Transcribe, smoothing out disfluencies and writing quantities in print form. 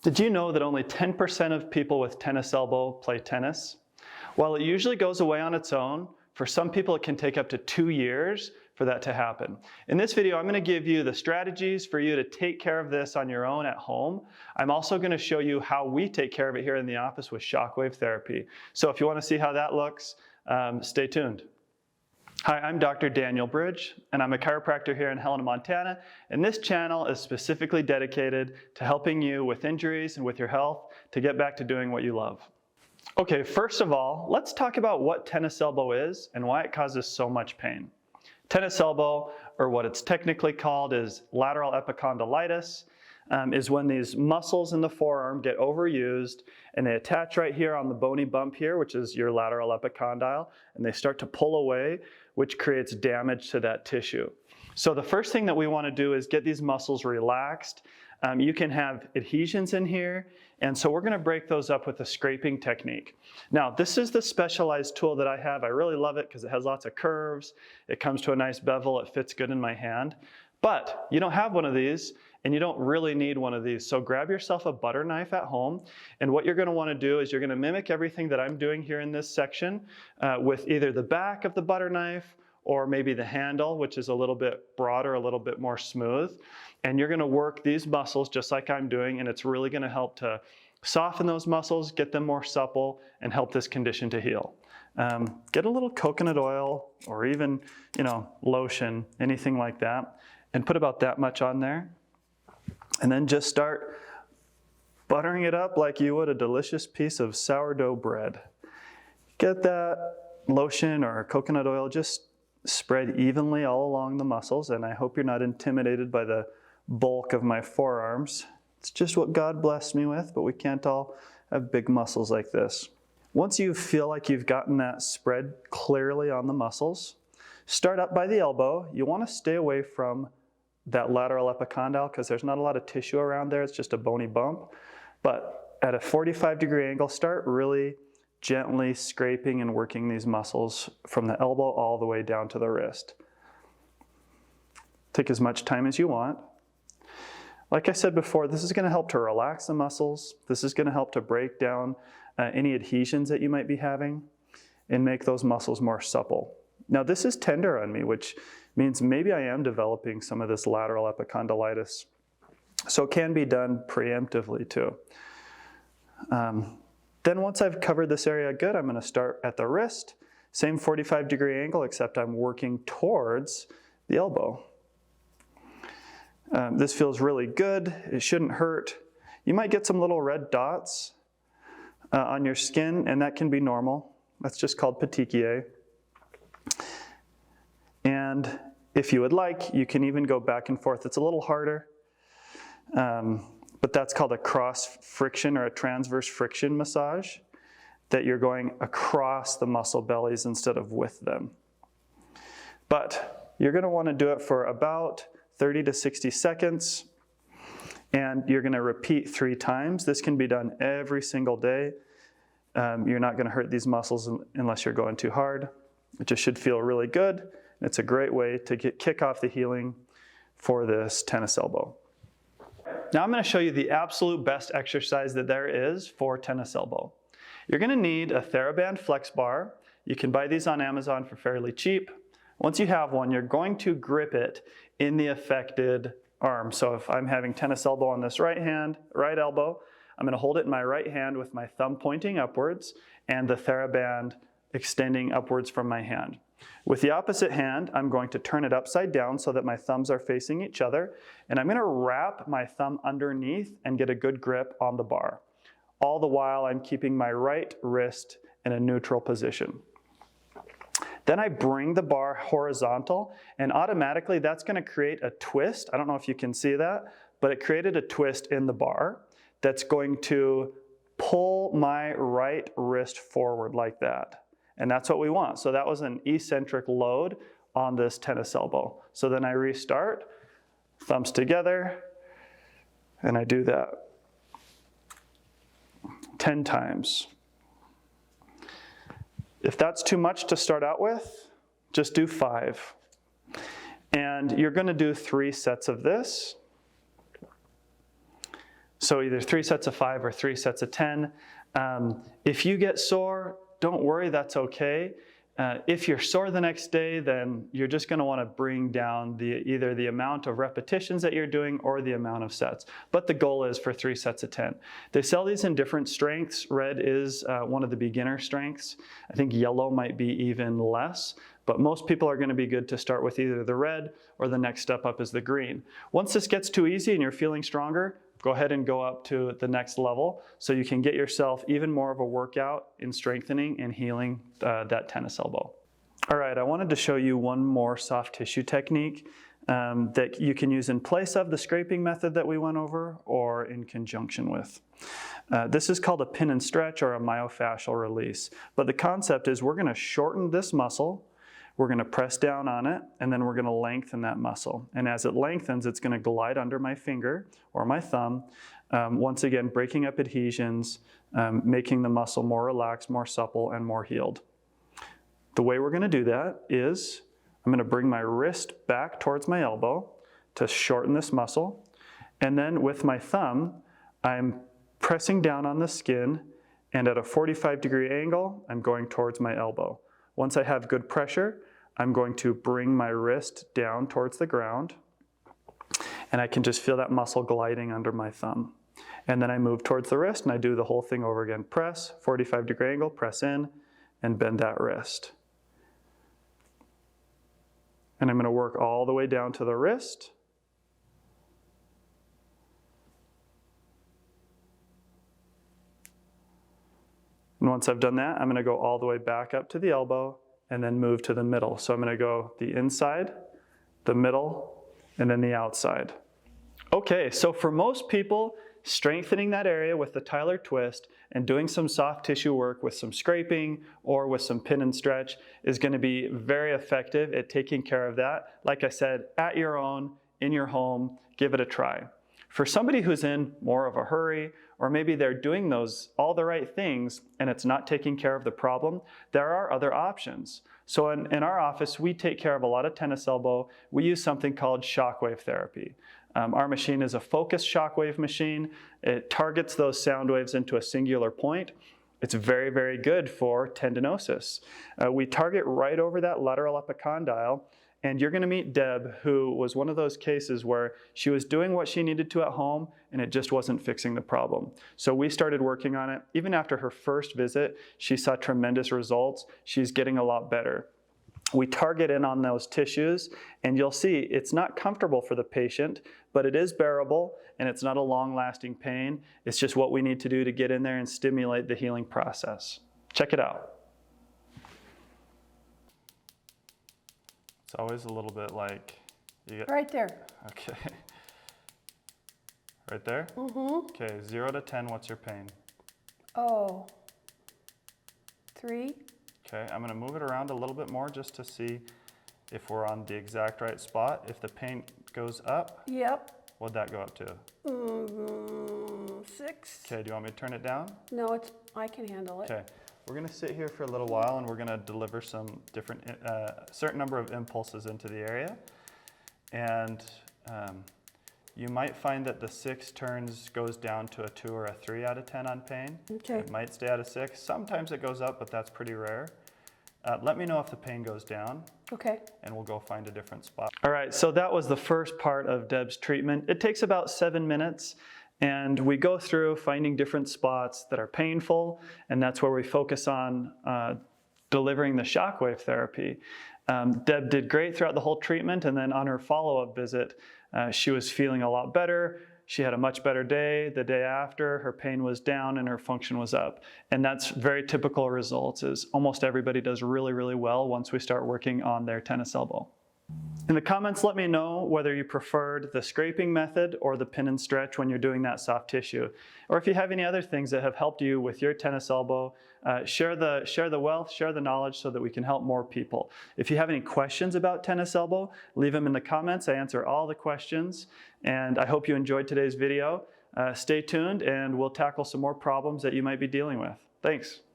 Did you know that only 10% of people with tennis elbow play tennis? While it usually goes away on its own, for some people it can take up to 2 years for that to happen. In this video, I'm going to give you the strategies for you to take care of this on your own at home. I'm also going to show you how we take care of it here in the office with Shockwave Therapy. So if you want to see how that looks, stay tuned. Hi, I'm Dr. Daniel Bridge, and I'm a chiropractor here in Helena, Montana, and this channel is specifically dedicated to helping you with injuries and with your health to get back to doing what you love. Okay, first of all, let's talk about what tennis elbow is and why it causes so much pain. Tennis elbow, or what it's technically called, is lateral epicondylitis, is when these muscles in the forearm get overused and they attach right here on the bony bump here, which is your lateral epicondyle, and they start to pull away, which creates damage to that tissue. So the first thing that we want to do is get these muscles relaxed. You can have adhesions in here, and so we're going to break those up with a scraping technique. Now, this is the specialized tool that I have. I really love it because it has lots of curves. It comes to a nice bevel. It fits good in my hand. But you don't have one of these, and you don't really need one of these. So grab yourself a butter knife at home, and what you're going to want to do is you're going to mimic everything that I'm doing here in this section with either the back of the butter knife or maybe the handle, which is a little bit broader, a little bit more smooth. And you're going to work these muscles just like I'm doing, and it's really going to help to soften those muscles, get them more supple, and help this condition to heal. Get a little coconut oil or even, lotion, anything like that, and put about that much on there. And then just start buttering it up like you would a delicious piece of sourdough bread. Get that lotion or coconut oil just spread evenly all along the muscles, and I hope you're not intimidated by the bulk of my forearms. It's just what God blessed me with, but we can't all have big muscles like this. Once you feel like you've gotten that spread clearly on the muscles, start up by the elbow. You want to stay away from that lateral epicondyle because there's not a lot of tissue around there. It's just a bony bump. But at a 45-degree angle, start really gently scraping and working these muscles from the elbow all the way down to the wrist. Take as much time as you want. Like I said before, this is going to help to relax the muscles. This is going to help to break down any adhesions that you might be having and make those muscles more supple. Now, this is tender on me, which means maybe I am developing some of this lateral epicondylitis. So it can be done preemptively too. Then once I've covered this area good, I'm going to start at the wrist. Same 45-degree angle, except I'm working towards the elbow. This feels really good. It shouldn't hurt. You might get some little red dots on your skin, and that can be normal. That's just called petechiae. And if you would like, you can even go back and forth. It's a little harder, but that's called a cross friction or a transverse friction massage, that you're going across the muscle bellies instead of with them. But you're going to want to do it for about 30 to 60 seconds, and you're going to repeat 3 times. This can be done every single day. You're not going to hurt these muscles unless you're going too hard. It just should feel really good. It's a great way to kick off the healing for this tennis elbow. Now I'm going to show you the absolute best exercise that there is for tennis elbow. You're going to need a TheraBand flex bar. You can buy these on Amazon for fairly cheap. Once you have one, you're going to grip it in the affected arm. So if I'm having tennis elbow on this right elbow, I'm going to hold it in my right hand with my thumb pointing upwards and the TheraBand extending upwards from my hand. With the opposite hand, I'm going to turn it upside down so that my thumbs are facing each other, and I'm going to wrap my thumb underneath and get a good grip on the bar. All the while, I'm keeping my right wrist in a neutral position. Then I bring the bar horizontal, and automatically that's going to create a twist. I don't know if you can see that, but it created a twist in the bar that's going to pull my right wrist forward like that. And that's what we want. So that was an eccentric load on this tennis elbow. So then I restart, thumbs together, and I do that 10 times. If that's too much to start out with, just do 5. And you're going to do 3 sets of this. So either 3 sets of 5 or 3 sets of 10. If you get sore, don't worry, that's okay. If you're sore the next day, then you're just going to want to bring down either the amount of repetitions that you're doing or the amount of sets. But the goal is for 3 sets of 10. They sell these in different strengths. Red is one of the beginner strengths. I think yellow might be even less. But most people are going to be good to start with either the red or the next step up is the green. Once this gets too easy and you're feeling stronger, go ahead and go up to the next level so you can get yourself even more of a workout in strengthening and healing that tennis elbow. All right, I wanted to show you one more soft tissue technique that you can use in place of the scraping method that we went over or in conjunction with. This is called a pin and stretch or a myofascial release. But the concept is we're going to shorten this muscle. We're going to press down on it, and then we're going to lengthen that muscle. And as it lengthens, it's going to glide under my finger or my thumb, once again breaking up adhesions, making the muscle more relaxed, more supple, and more healed. The way we're going to do that is I'm going to bring my wrist back towards my elbow to shorten this muscle, and then with my thumb, I'm pressing down on the skin, and at a 45-degree angle, I'm going towards my elbow. Once I have good pressure, I'm going to bring my wrist down towards the ground, and I can just feel that muscle gliding under my thumb. And then I move towards the wrist and I do the whole thing over again. Press, 45-degree angle, press in, and bend that wrist. And I'm going to work all the way down to the wrist. And once I've done that, I'm going to go all the way back up to the elbow and then move to the middle. So I'm going to go the inside, the middle, and then the outside. Okay, so for most people, strengthening that area with the Tyler twist and doing some soft tissue work with some scraping or with some pin and stretch is going to be very effective at taking care of that. Like I said, at your own, in your home, give it a try. For somebody who's in more of a hurry, or maybe they're doing all the right things and it's not taking care of the problem, there are other options. So in our office, we take care of a lot of tennis elbow. We use something called Shockwave Therapy. Our machine is a focused shockwave machine. It targets those sound waves into a singular point. It's very, very good for tendinosis. We target right over that lateral epicondyle. And you're going to meet Deb, who was one of those cases where she was doing what she needed to at home and it just wasn't fixing the problem. So we started working on it. Even after her first visit, she saw tremendous results. She's getting a lot better. We target in on those tissues, and you'll see it's not comfortable for the patient, but it is bearable and it's not a long-lasting pain. It's just what we need to do to get in there and stimulate the healing process. Check it out. It's always a little bit like you get... Right there. Okay. Right there? Mm-hmm. Okay, 0 to 10, what's your pain? Oh, 3. Okay, I'm going to move it around a little bit more just to see if we're on the exact right spot. If the pain goes up, Yep. what'd that go up to? 6. Okay, do you want me to turn it down? No, I can handle it. Okay. We're going to sit here for a little while and we're going to deliver some different, certain number of impulses into the area. And you might find that the 6 turns goes down to a 2 or a 3 out of 10 on pain. Okay. It might stay at a 6. Sometimes it goes up, but that's pretty rare. Let me know if the pain goes down. Okay. And we'll go find a different spot. All right, so that was the first part of Deb's treatment. It takes about 7 minutes. And we go through finding different spots that are painful, and that's where we focus on delivering the shockwave therapy. Deb did great throughout the whole treatment, and then on her follow-up visit, she was feeling a lot better. She had a much better day. The day after, her pain was down and her function was up. And that's very typical results, is almost everybody does really, really well once we start working on their tennis elbow. In the comments, let me know whether you preferred the scraping method or the pin and stretch when you're doing that soft tissue. Or if you have any other things that have helped you with your tennis elbow, share the wealth, share the knowledge so that we can help more people. If you have any questions about tennis elbow, leave them in the comments. I answer all the questions. And I hope you enjoyed today's video. Stay tuned and we'll tackle some more problems that you might be dealing with. Thanks.